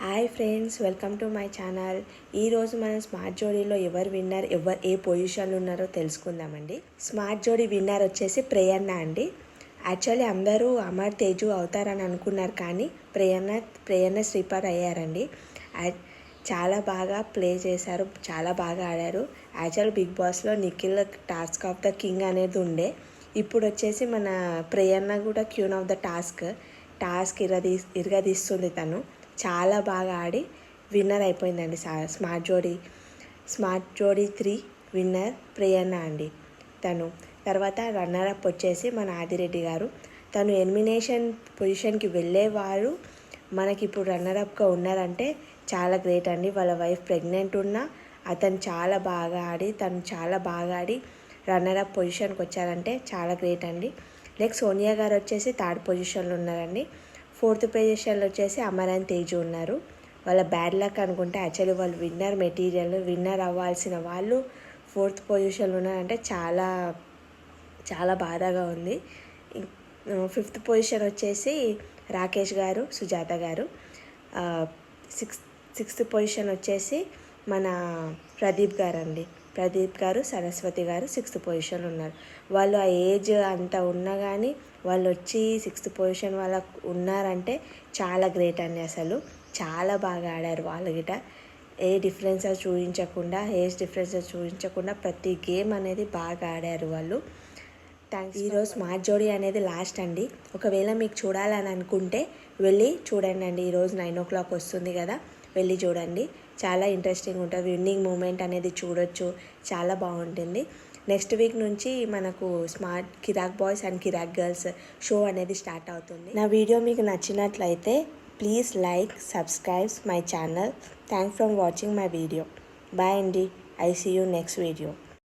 Hi friends, welcome to my channel. ఈరోజు మనం smart జోడీలో ఎవరు విన్నర్, ఏ పొజిషన్లో ఉన్నారో తెలుసుకుందామండి. స్మార్ట్ జోడీ విన్నర్ వచ్చేసి ప్రేయన్న అండి. యాక్చువల్లీ అందరూ అమర్ తేజు అవుతారని అనుకున్నారు, కానీ ప్రేయన్న శ్రీపర్ అయ్యారండి. చాలా బాగా ప్లే చేశారు, చాలా బాగా ఆడారు. యాక్చువల్ బిగ్ బాస్లో Nikhil task of the king అనేది ఉండే. ఇప్పుడు వచ్చేసి మన ప్రేయన్న కూడా క్యూన్ ఆఫ్ ద టాస్క్ ఇరగదీస్తుంది. తను చాలా బాగా ఆడి విన్నర్ అయిపోయిందండి. స్మార్ట్ జోడీ 3 విన్నర్ ప్రేయన్న అండి. తను తర్వాత రన్నరప్ వచ్చేసి మన ఆదిరెడ్డి గారు. తను ఎలిమినేషన్ పొజిషన్కి వెళ్ళేవారు మనకి ఇప్పుడు రన్నరప్గా ఉన్నారంటే చాలా గ్రేట్ అండి. వాళ్ళ వైఫ్ ప్రెగ్నెంట్ ఉన్నా తను చాలా బాగా ఆడి రన్నరప్ పొజిషన్కి వచ్చారంటే చాలా గ్రేట్ అండి. నెక్స్ట్ సోనియా గారు వచ్చేసి 3rd పొజిషన్లో ఉన్నారండి. 4th పొజిషన్లో వచ్చేసి అమరన్ తేజు ఉన్నారు. వాళ్ళ బ్యాడ్ లక్ అనుకుంటే యాక్చువల్లీ వాళ్ళు విన్నర్ అవ్వాల్సిన వాళ్ళు 4th పొజిషన్లో ఉన్నారంటే చాలా చాలా బాధగా ఉంది. 5th పొజిషన్ వచ్చేసి రాకేష్ గారు, సుజాత గారు. 6th పొజిషన్ వచ్చేసి మన ప్రదీప్ గారు, సరస్వతి గారు 6th పొజిషన్లో ఉన్నారు. వాళ్ళు ఆ ఏజ్ అంతా ఉన్నా కానీ వాళ్ళు వచ్చి 6th పొజిషన్ వాళ్ళకు ఉన్నారంటే చాలా గ్రేట్ అండి. అసలు చాలా బాగా ఆడారు వాళ్ళు గిట. ఏజ్ డిఫరెన్సెస్ చూపించకుండా ప్రతి గేమ్ అనేది బాగా ఆడారు వాళ్ళు. థ్యాంక్స్. ఈరోజు స్మార్ట్ జోడీ అనేది లాస్ట్ అండి. ఒకవేళ మీకు చూడాలని అనుకుంటే వెళ్ళి చూడండి అండి. ఈరోజు 9 o'clock వస్తుంది కదా, వెళ్ళి చూడండి. చాలా ఇంట్రెస్టింగ్ ఉంటుంది. విన్నింగ్ మూమెంట్ అనేది చూడొచ్చు, చాలా బాగుంటుంది. నెక్స్ట్ వీక్ నుంచి మనకు smart Kirrak boys and Kirrak girls show అనేది స్టార్ట్ అవుతుంది. నా వీడియో మీకు నచ్చినట్లయితే please like, subscribe my channel. Thanks for watching my video. Bye అండి. I see you next video.